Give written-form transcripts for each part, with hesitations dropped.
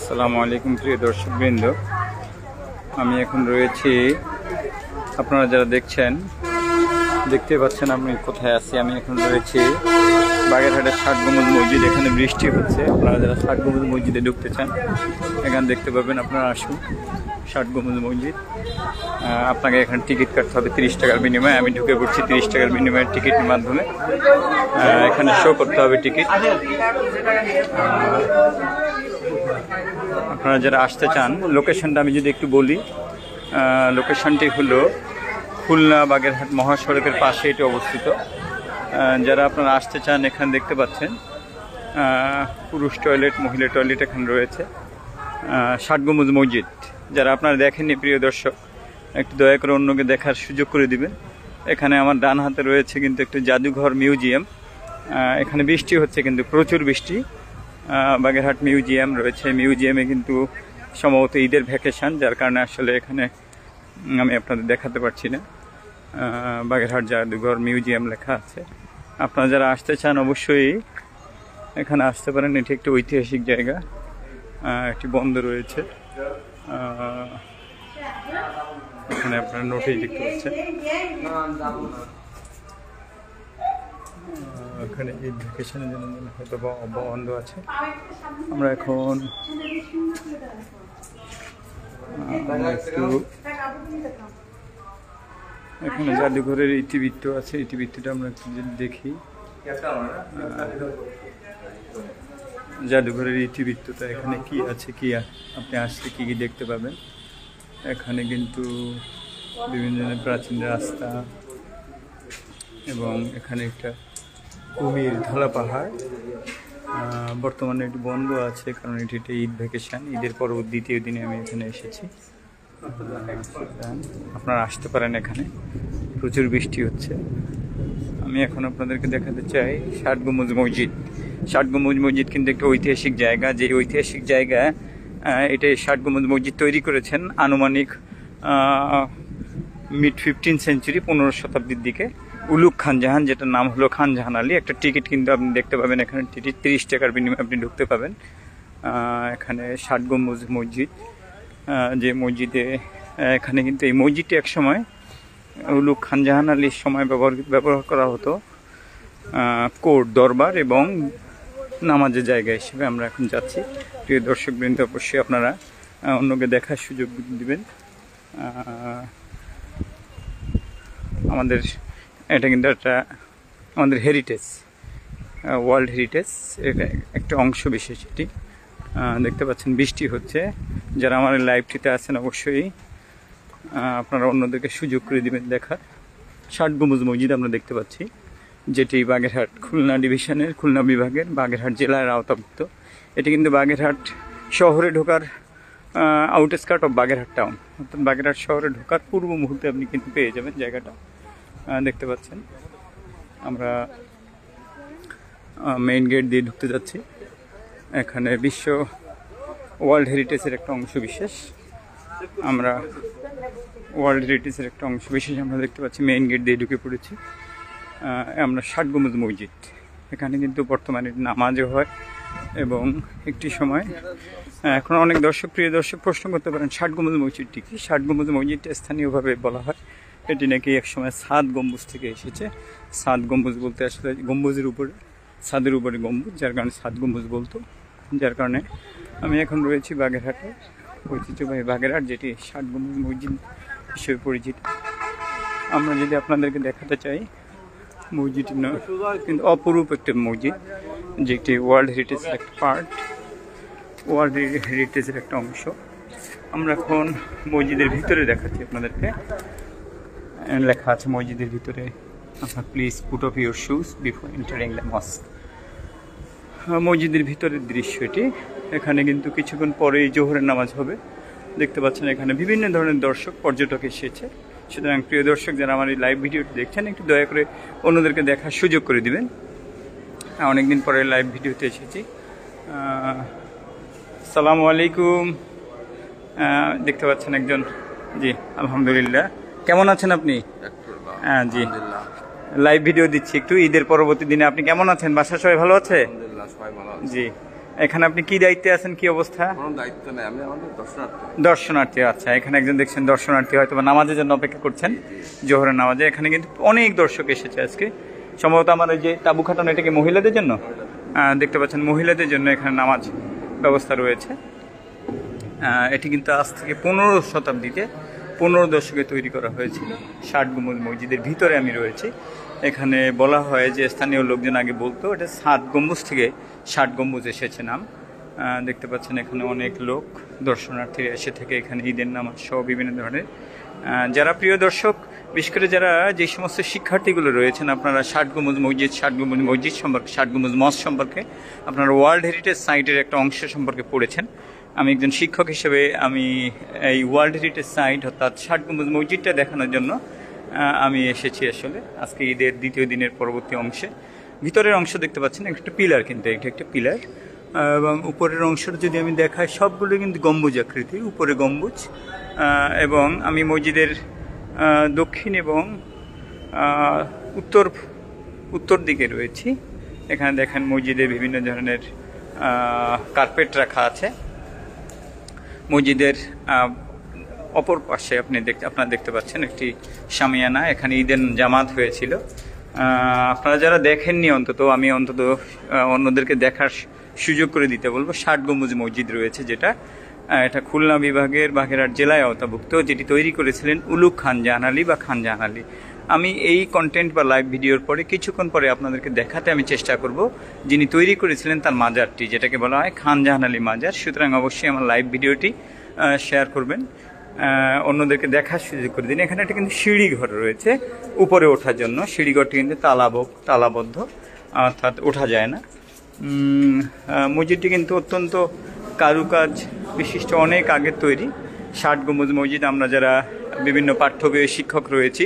আসসালামু আলাইকুম প্রিয় দর্শকবৃন্দ, আমি এখন রয়েছি, আপনারা যারা দেখতে পাচ্ছেন আমি কোথায় আছি। আমি এখন রয়েছি বাগেরহাটের ৬০ গম্বুজ মসজিদ। এখানে বৃষ্টি হচ্ছে। আপনারা যারা ৬০ গম্বুজ মসজিদে ঢুকতে চান এখানে দেখতে পাবেন। আপনারা আসুন ৬০ গম্বুজ মসজিদ। আপনাকে এখানে টিকিট কাটতে হবে ৩০ টাকার বিনিময়ে। আমি ঢুকে পড়ছি ৩০ টাকার বিনিময়ে টিকিটের মাধ্যমে। এখানে শো করতে হবে টিকিট। আপনারা যারা আসতে চান, লোকেশনটা আমি যদি একটু বলি, লোকেশনটি হলো খুলনা বাগেরহাট মহাসড়কের পাশে এটি অবস্থিত। যারা আপনারা আসতে চান এখানে দেখতে পাচ্ছেন পুরুষ টয়লেট, মহিলা টয়লেট এখানে রয়েছে। ৬০ গম্বুজ মসজিদ যারা আপনারা দেখেননি প্রিয় দর্শক, একটু দয়া করে অন্যকে দেখার সুযোগ করে দিবেন। এখানে আমার ডান হাতে রয়েছে কিন্তু একটু জাদুঘর মিউজিয়াম। এখানে বৃষ্টি হচ্ছে, কিন্তু প্রচুর বৃষ্টি। বাগেরহাট মিউজিয়াম রয়েছে। মিউজিয়ামে কিন্তু সম্ভবত ঈদের ভ্যাকেশন, যার কারণে আসলে এখানে আমি আপনাদের দেখাতে পারছি না। বাগেরহাট জাদুঘর মিউজিয়াম লেখা আছে। আপনারা যারা আসতে চান অবশ্যই এখানে আসতে পারেন। এটি একটি ঐতিহাসিক জায়গা। একটি বন্দর রয়েছে। এখানে আপনারা নোটিশ দেখতে পাচ্ছেন। এখানে ঈদ ভ্যাকেশনের জন্য হয়তো বন্ধ আছে। আমরা এখন এখানে জাদুঘরের ইতিবৃত্ত আছে। ইতিবৃত্তটা আমরা একটু দেখি। জাদুঘরের ইতিবৃত্তটা এখানে কি আছে, কি আপনি আসলে কি কি দেখতে পাবেন। এখানে কিন্তু বিভিন্ন প্রাচীন রাস্তা এবং এখানে একটা কুমির ঢালা পাহাড়। বর্তমানে এটি বন্ধ আছে কারণ এটি একটা ঈদ ভ্যাকেশন। ঈদের পরবর্তী দ্বিতীয় দিনে আমি এখানে এসেছি। আপনারা আসতে পারেন। এখানে প্রচুর বৃষ্টি হচ্ছে। আমি এখন আপনাদেরকে দেখাতে চাই ৬০ গম্বুজ মসজিদ। ৬০ গম্বুজ মসজিদ কিন্তু একটা ঐতিহাসিক জায়গা। যে ঐতিহাসিক জায়গা এটা ৬০ গম্বুজ মসজিদ তৈরি করেছেন আনুমানিক মিড 15th সেঞ্চুরি, 15 শতাব্দীর দিকে উলুগ খান জাহান, যেটার নাম হলো খান জাহান আলী। একটা টিকিট কিন্তু আপনি দেখতে পাবেন এখানে। টিকিট ৩০ টাকার বিনিময়ে আপনি ঢুকতে পাবেন। এখানে ৬০ গম্বুজ মসজিদ, যে মসজিদে এখানে কিন্তু এই মসজিদটি এক সময় উলুগ খান জাহান আলীর সময় ব্যবহার করা হতো কোর্ট, দরবার এবং নামাজের জায়গা হিসেবে। আমরা এখন যাচ্ছি। প্রিয় দর্শকবৃন্দ, অবশ্যই আপনারা অন্যকে দেখার সুযোগ দিবেন। এটা কিন্তু আমাদের হেরিটেজ, ওয়ার্ল্ড হেরিটেজ এটা একটা অংশ বিশেষ। এটি দেখতে পাচ্ছেন বৃষ্টি হচ্ছে। যারা আমার লাইভটিতে আছেন অবশ্যই আপনারা অন্যদেরকে সুযোগ করে দিবেন দেখার। ৬০ গম্বুজ মসজিদ আমরা দেখতে পাচ্ছি, যেটি বাগেরহাট খুলনা ডিভিশনের, খুলনা বিভাগের বাগেরহাট জেলার আওতাভুক্ত। এটি কিন্তু বাগেরহাট শহরে ঢোকার আউটস্কার্ট অফ বাগেরহাট টাউন, অর্থাৎ বাগেরহাট শহরে ঢোকার পূর্ব মুহূর্তে আপনি কিন্তু পেয়ে যাবেন জায়গাটা। দেখতে পাচ্ছেন আমরা মেইন গেট দিয়ে ঢুকতে যাচ্ছি। এখানে ওয়ার্ল্ড হেরিটেজের একটা অংশ বিশেষ। আমরা দেখতে পাচ্ছি। মেইন গেট দিয়ে ঢুকে পড়েছি। আমরা ৬০ গম্বুজ মসজিদ। এখানে কিন্তু বর্তমানে নামাজও হয় এবং একটি সময় এখন অনেক প্রিয় দর্শক প্রশ্ন করতে পারেন ৬০ গম্বুজ মসজিদটি কি। ৬০ গম্বুজ মসজিদটা স্থানীয়ভাবে বলা হয় এটি নাকি একসময় ৭ গম্বুজ থেকে এসেছে। ৭ গম্বুজ বলতে আসলে গম্বুজের উপরে, ছাদের উপরে গম্বুজ, যার কারণে ৭ গম্বুজ বলতো। যার কারণে আমি এখন রয়েছি বাগেরহাটে, ঐতিহ্যবাহী বাগেরহাট, যেটি ৬০ গম্বুজ মসজিদ হিসেবে পরিচিত। আমরা যদি আপনাদেরকে দেখাতে চাই মসজিদটি কিন্তু অপরূপ একটা মসজিদ, যেটি ওয়ার্ল্ড হেরিটেজের একটা পার্ট, ওয়ার্ল্ড হেরিটেজের একটা অংশ। আমরা এখন মসজিদের ভিতরে দেখাচ্ছি আপনাদেরকে। লেখা আছে মসজিদের ভিতরে, আপনার please put off your shoes before entering the mosque. মসজিদের ভিতরের দৃশ্য এটি। এখানে কিন্তু কিছুক্ষণ পরেই জোহরের নামাজ হবে। দেখতে পাচ্ছেন এখানে বিভিন্ন ধরনের পর্যটক এসেছে। সুতরাং প্রিয় দর্শক, যারা আমার এই লাইভ ভিডিওটি দেখছেন একটু দয়া করে অন্যদেরকে দেখার সুযোগ করে দিবেন। অনেকদিন পরে লাইভ ভিডিওতে এসেছি। আসসালামু আলাইকুম। দেখতে পাচ্ছেন একজন, জি আলহামদুলিল্লাহ। কেমন আছেন আপনি? জি, লাইভ ভিডিও দিচ্ছি একটু ঈদের পরবর্তী দিনে। আপনি কেমন আছেন? বাসার সবাই ভালো আছে? জি, এখানে আপনি কি দায়িত্বে আছেন, কি অবস্থা? কোনো দায়িত্ব নেই, আমি আমাদের দর্শনার্থী। দর্শনার্থী, আচ্ছা। এখানে একজন দেখছেন দর্শনার্থী, হয়তো বা নামাজের জন্য অপেক্ষা করছেন, জোহরের নামাজে। এখানে কিন্তু অনেক দর্শক এসেছে আজকে। সম্ভবত আমার ওই যে তাবু খাটানো, এটা কি মহিলাদের জন্য? দেখতে পাচ্ছেন মহিলাদের জন্য এখানে নামাজ ব্যবস্থা রয়েছে। এটি কিন্তু আজ থেকে 15 শতাব্দীতে 15 দশকে তৈরি করা হয়েছিল। 60 গম্বুজ মসজিদের ভিতরে আমি রয়েছি। এখানে বলা হয় যে স্থানীয় লোকজন আগে বলতো এটা 7 গম্বুজ থেকে 60 গম্বুজ এসেছে নাম। দেখতে পাচ্ছেন এখানে অনেক লোক দর্শনার্থীরা এসে থেকে এখানে ঈদের নামাজ সহ বিভিন্ন ধরনের। যারা প্রিয় দর্শক, বিশেষ করে যারা যে সমস্ত শিক্ষার্থীগুলো রয়েছেন, আপনারা 60 গম্বুজ মসজিদ, 60 গম্বুজ মসজিদ সম্পর্কে, 60 গম্বুজ মসজিদ সম্পর্কে, আপনারা ওয়ার্ল্ড হেরিটেজ সাইটের একটা অংশ সম্পর্কে পড়েছেন। আমি একজন শিক্ষক হিসেবে আমি এই ওয়ার্ল্ড হেরিটেজ সাইট অর্থাৎ 60 গম্বুজ মসজিদটা দেখানোর জন্য আমি এসেছি আসলে আজকে ঈদের দ্বিতীয় দিনের পরবর্তী অংশে। ভিতরের অংশ দেখতে পাচ্ছেন একটা পিলার, কিন্তু এটা একটা পিলার, এবং উপরের অংশটা যদি আমি দেখাই সবগুলো কিন্তু গম্বুজ আকৃতি, উপরে গম্বুজ। এবং আমি মসজিদের দক্ষিণ এবং উত্তর দিকে রয়েছি। এখানে দেখেন মসজিদে বিভিন্ন ধরনের কার্পেট রাখা আছে। মসজিদের অপর পাশে আপনারা দেখতে পাচ্ছেন একটি শামিয়ানা, এখানে ঈদের জামাত হয়েছিল। আপনারা যারা দেখেননি অন্তত আমি অন্যদেরকে দেখার সুযোগ করে দিতে বলবো। 60 গম্বুজ মসজিদ রয়েছে, যেটা এটা খুলনা বিভাগের বাগেরহাট জেলায় আওতাভুক্ত, যেটি তৈরি করেছিলেন উলুগ খান জাহান আলী বা খান জাহান আলী। আমি এই কন্টেন্ট বা লাইভ ভিডিওর পরে কিছুক্ষণ পরে আপনাদেরকে দেখাতে আমি চেষ্টা করব যিনি তৈরি করেছিলেন তার মাজারটি, যেটাকে বলা হয় খান জাহান আলী মাজার। সুতরাং অবশ্যই আমার লাইভ ভিডিওটি শেয়ার করবেন, অন্যদেরকে দেখার সুযোগ করে দিন। এখানে একটা কিন্তু সিঁড়ি ঘর রয়েছে উপরে ওঠার জন্য। সিঁড়িঘরটি কিন্তু তালাবদ্ধ, অর্থাৎ ওঠা যায় না। মসজিদটি কিন্তু অত্যন্ত কারুকাজ বিশিষ্ট, অনেক আগের তৈরি 60 গম্বুজ মসজিদ। আমরা যারা বিভিন্ন পাঠ্যবইয়ের শিক্ষক রয়েছি,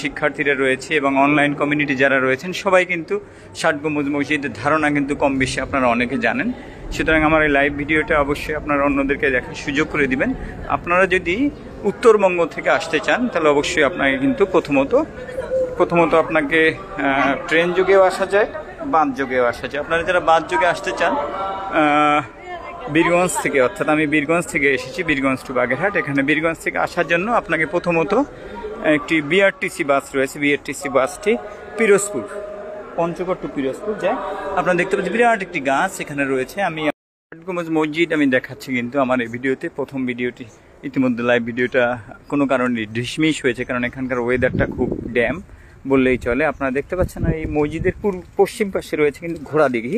শিক্ষার্থীরা রয়েছে এবং অনলাইন কমিউনিটি যারা রয়েছেন, সবাই কিন্তু 60 গম্বুজ মসজিদের ধারণা কিন্তু কম বেশি আপনারা অনেকে জানেন। সুতরাং আমার এই লাইভ ভিডিওটা অবশ্যই আপনারা অন্যদেরকে দেখার সুযোগ করে দিবেন। আপনারা যদি উত্তরবঙ্গ থেকে আসতে চান তাহলে অবশ্যই আপনাকে কিন্তু প্রথমত আপনাকে ট্রেন যোগেও আসা যায়, বাস যোগেও আসা যায়। আপনারা যারা বাস যোগে আসতে চান বীরগঞ্জ থেকে, অর্থাৎ আমি বীরগঞ্জ থেকে এসেছি, বীরগঞ্জ টু বাগেরহাট। এখানে বীরগঞ্জ থেকে আসার জন্য আপনাকে প্রথমত একটি বিআরটিসি বাস রয়েছে। বিআরটিসি বাসটি পিরোজপুর, পঞ্চগড় টু পিরোজপুর যায়। আপনারা দেখতে পাচ্ছেন বিরাট একটি গাছ এখানে রয়েছে। আমি 60 গম্বুজ মসজিদ আমি দেখাচ্ছি কিন্তু আমার এই ভিডিওতে। প্রথম ভিডিওটি ইতিমধ্যে লাইভ ভিডিওটা কোনো কারণে ডিসমিস হয়েছে, কারণ এখানকার ওয়েদারটা খুব ড্যাম বললেই চলে। আপনারা দেখতে পাচ্ছেন এই মসজিদের পশ্চিম পাশে রয়েছে কিন্তু ঘোড়াদিঘি।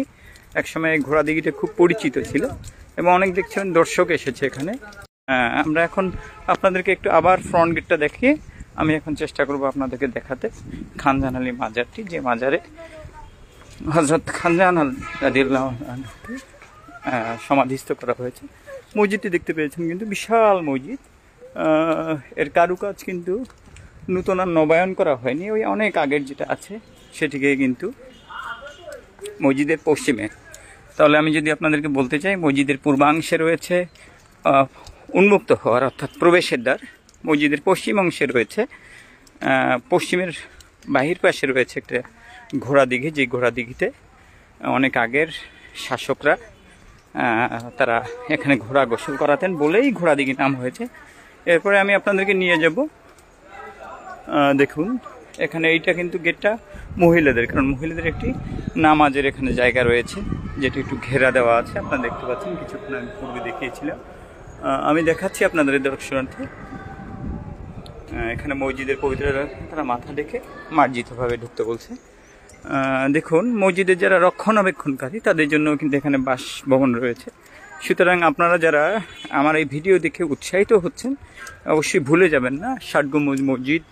একসময় ঘোড়াদিঘিটা খুব পরিচিত ছিল এবং অনেক দেখছেন দর্শক এসেছে এখানে। আমরা এখন আপনাদেরকে একটু আবার ফ্রন্ট গেটটা দেখিয়ে আমি এখন চেষ্টা করব আপনাদেরকে দেখাতে খান জাহান আলী মাজারটি, যে মাজারে হযরত খান জাহান আলী রাদিয়াল্লাহু আনহু সমাধিস্থ করা হয়েছে। মসজিদটি দেখতে পেয়েছেন কিন্তু বিশাল মসজিদ। এর কারুকাজ কিন্তু নূতন আর নবায়ন করা হয়নি, ওই অনেক আগের যেটা আছে সেটিকে কিন্তু মসজিদের পশ্চিমে। তাহলে আমি যদি আপনাদেরকে বলতে চাই, মসজিদের পূর্বাংশে রয়েছে উন্মুক্ত হওয়ার অর্থাৎ প্রবেশের দ্বার। মসজিদের পশ্চিম অংশে রয়েছে, পশ্চিমের বাহির পাশে রয়েছে একটা ঘোড়াদিঘি, যে ঘোড়াদিঘিতে অনেক আগের শাসকরা তারা এখানে ঘোড়া গোসল করাতেন বলেই ঘোড়াদিঘি নাম হয়েছে। এরপরে আমি আপনাদেরকে নিয়ে যাব, দেখুন এখানে এইটা কিন্তু গেটটা মহিলাদের, কারণ মহিলাদের একটি নামাজের এখানে জায়গা রয়েছে, যেটা একটু ঘেরা দেওয়া আছে। আপনারা দেখতে পাচ্ছেন, কিছুক্ষণ আমি পূর্বে দেখিয়েছিলাম। আমি দেখাচ্ছি আপনাদের দর্শনার্থী। এখানে মসজিদের পবিত্র তারা মাথা ডেকে মার্জিতভাবে ঢুকতে বলছে। দেখুন মসজিদের যারা রক্ষণাবেক্ষণকারী তাদের জন্য কিন্তু এখানে বাসভবন রয়েছে। সুতরাং আপনারা যারা আমার এই ভিডিও দেখে উৎসাহিত হচ্ছেন অবশ্যই ভুলে যাবেন না 60 গম্বুজ মসজিদ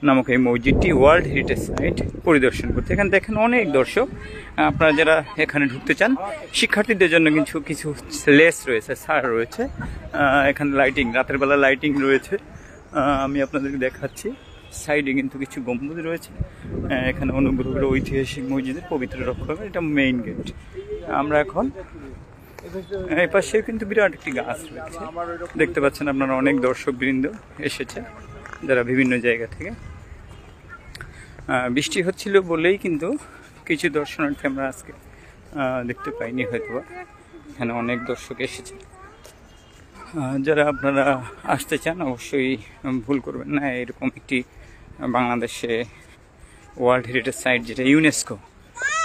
নামক এই মসজিদটি ওয়ার্ল্ড হেরিটেজ সাইট পরিদর্শন করতে। এখানে দেখেন অনেক দর্শক। আপনারা যারা এখানে ঢুকতে চান, শিক্ষার্থীদের জন্য কিছু লেস রয়েছে, ছাড় রয়েছে। এখানে লাইটিং, রাতের বেলা লাইটিং রয়েছে, আমি আপনাদেরকে দেখাচ্ছি। সাইডে কিন্তু কিছু গম্বুজ রয়েছে। এখানে অনুগ্রহ ঐতিহাসিক মসজিদের পবিত্র রক্ষক, এটা মেইন গেট। আমরা এখন এই পাশে কিন্তু বিরাট একটি গাছ রয়েছে, দেখতে পাচ্ছেন আপনারা। অনেক দর্শক বৃন্দ এসেছে যারা বিভিন্ন জায়গা থেকে। বৃষ্টি হচ্ছিল বলেই কিন্তু কিছু দর্শনার্থী আমরা আজকে দেখতে পাইনি হয়তো। এখানে অনেক দর্শক এসেছে। যারা আপনারা আসতে চান অবশ্যই ভুল করবেন না। এরকম একটি বাংলাদেশে ওয়ার্ল্ড হেরিটেজ সাইট, যেটা UNESCO,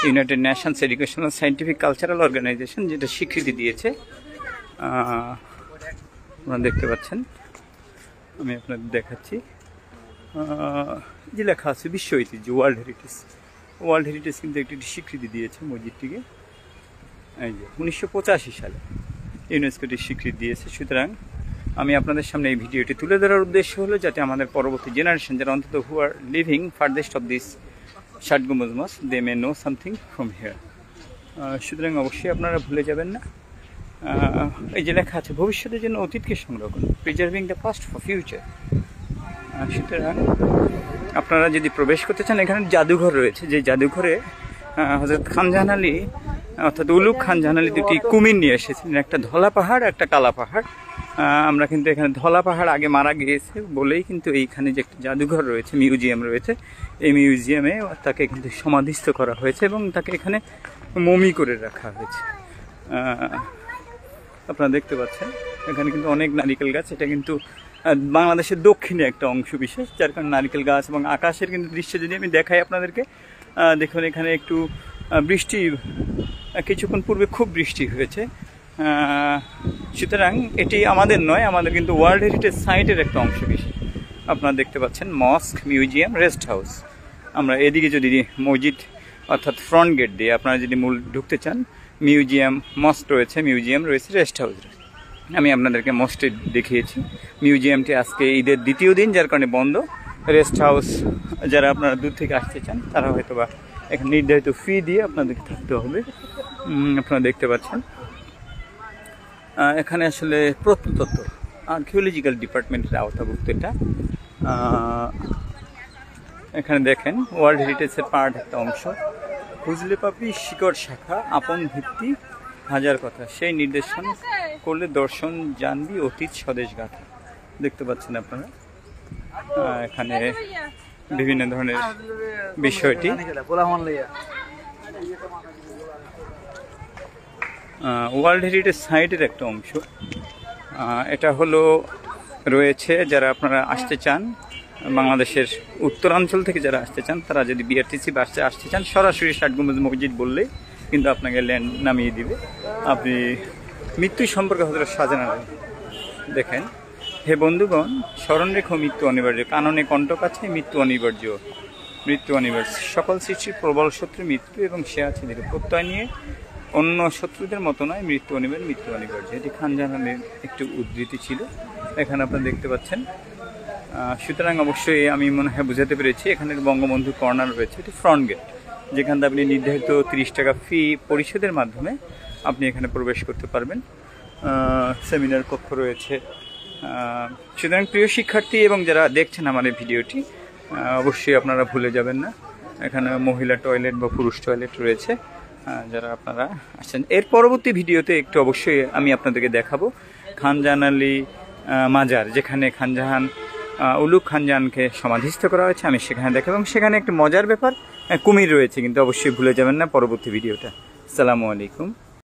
United Nations Educational Scientific Cultural Organization, যেটা স্বীকৃতি দিয়েছে। আপনারা দেখতে পাচ্ছেন, আমি আপনাদের দেখাচ্ছি যে লেখা আছে বিশ্ব ঐতিহ্য, ওয়ার্ল্ড হেরিটেজ কিন্তু একটি স্বীকৃতি দিয়েছে মসজিদটিকে। এই যে 1985 সালে ইউনেস্কোটি স্বীকৃতি দিয়েছে। সুতরাং আমি আপনাদের সামনে এই ভিডিওটি তুলে ধরার উদ্দেশ্য হলো যাতে আমাদের পরবর্তী জেনারেশন, যারা অন্তত হু আর লিভিং ফার্দেস্ট অফ দিস ষাট গম্বুজ মসজিদ, দে মে নো সামথিং ফ্রম হিয়ার। সুতরাং অবশ্যই আপনারা ভুলে যাবেন না। এই যে লেখা আছে ভবিষ্যতের জন্য অতীতকে সংরক্ষণ, preserving the past for future. সুতরাং আপনারা যদি প্রবেশ করতে চান, এখানে জাদুঘর রয়েছে, যে জাদুঘরে হযরত খানজাহান আলী অর্থাৎ উলুগ খানজাহান আলী দুটি কুমির নিয়ে এসেছিলেন, একটা ধলা পাহাড়, একটা কালা পাহাড়। আমরা কিন্তু এখানে ধলা পাহাড় আগে মারা গিয়েছে বলেই কিন্তু এইখানে যে একটা জাদুঘর রয়েছে, মিউজিয়াম রয়েছে, এই মিউজিয়ামে তাকে কিন্তু সমাধিস্থ করা হয়েছে এবং তাকে এখানে মমি করে রাখা হয়েছে। আপনারা দেখতে পাচ্ছেন এখানে কিন্তু অনেক নারিকেল গাছ। এটা কিন্তু বাংলাদেশের দক্ষিণে একটা অংশ বিশেষ, যার কারণে নারিকেল গাছ এবং আকাশের কিন্তু দৃশ্য যদি আমি দেখাই আপনাদেরকে, দেখুন এখানে একটু বৃষ্টি, কিছুক্ষণ পূর্বে খুব বৃষ্টি হয়েছে। সুতরাং এটি আমাদের নয়, আমাদের কিন্তু ওয়ার্ল্ড হেরিটেজ সাইটের একটা অংশ বিশেষ। আপনারা দেখতে পাচ্ছেন মস্ক, মিউজিয়াম, রেস্ট হাউস। আমরা এদিকে যদি মসজিদ অর্থাৎ ফ্রন্ট গেট দিয়ে আপনারা যদি মূল ঢুকতে চান, মিউজিয়াম, মস্ক রয়েছে, মিউজিয়াম রয়েছে, রেস্ট হাউস রয়েছে। আমি আপনাদেরকে মস্কটি দেখিয়েছি। মিউজিয়ামটি আজকে ঈদের দ্বিতীয় দিন, যার কারণে বন্ধ। রেস্ট হাউস যারা আপনারা দূর থেকে আসতে চান তারা হয়তো বা এখানে নির্ধারিত ফি দিয়ে আপনাদেরকে থাকতে হবে। আপনারা দেখতে পাচ্ছেন এখানে আসলে প্রত্নতত্ত্ব আর্কিওলজিক্যাল ডিপার্টমেন্টের আওতাভুক্ত এটা। এখানে দেখেন ওয়ার্ল্ড হেরিটেজের পার্ট একটা অংশ, খুঁজলে পাবি শিকড় শাখা, আপন ভিত্তি, হাজার কথা, সেই নির্দেশন করলে দর্শন জানবি অতীত স্বদেশ গাথা। দেখতে পাচ্ছেন আপনারা এখানে বিভিন্ন ধরনের বিষয়টি। ওয়ার্ল্ড হেরিটেজ সাইটের একটা অংশ এটা হলো রয়েছে। যারা আপনারা আসতে চান, বাংলাদেশের উত্তরাঞ্চল থেকে যারা আসতে চান, তারা যদি বিআরটিসি বাসে আসতে চান, সরাসরি ষাট গম্বুজ মসজিদ বললেই কিন্তু আপনাকে ল্যান্ড নামিয়ে দিবে। আপনি মৃত্যু সম্পর্কে হযরত শাহজালাল দেখেন, হে বন্ধুগণ, স্মরণ রেখো মৃত্যু অনিবার্য, কাননে কণ্টক আছে, মৃত্যু অনিবার্য, মৃত্যু অনিবার্য। সকল সৃষ্টির প্রবল শত্রু মৃত্যু এবং সে আছে ধীরে প্রত্যয় নিয়ে, অন্য শত্রুদের মতো নয়, মৃত্যু অনিবার্য, মৃত্যু অনিবার্য। এটি খানজাহানের একটি উদ্ধৃতি ছিল, এখানে আপনারা দেখতে পাচ্ছেন। সুতরাং অবশ্যই আমি মনে হয় বুঝাতে পেরেছি। এখানে বঙ্গবন্ধু কর্নার রয়েছে, এটি ফ্রন্ট গেট, যেখানে আপনি নির্ধারিত 30 টাকা ফি পরিশোধের মাধ্যমে আপনি এখানে প্রবেশ করতে পারবেন। সেমিনার কক্ষ রয়েছে। সুতরাং প্রিয় শিক্ষার্থী এবং যারা দেখছেন আমার এই ভিডিওটি, অবশ্যই আপনারা ভুলে যাবেন না, এখানে মহিলা টয়লেট বা পুরুষ টয়লেট রয়েছে। যারা আপনারা আসছেন, এর পরবর্তী ভিডিওতে একটু অবশ্যই আমি আপনাদেরকে দেখাবো খানজাহান আলী মাজার, যেখানে খানজাহান উলুগ খানজাহানকে সমাধিস্থ করা হয়েছে, আমি সেখানে দেখাবো। এবং সেখানে একটি মজার ব্যাপার, কুমির রয়েছে, কিন্তু অবশ্যই ভুলে যাবেন না পরবর্তী ভিডিওটা। আসসালামু আলাইকুম।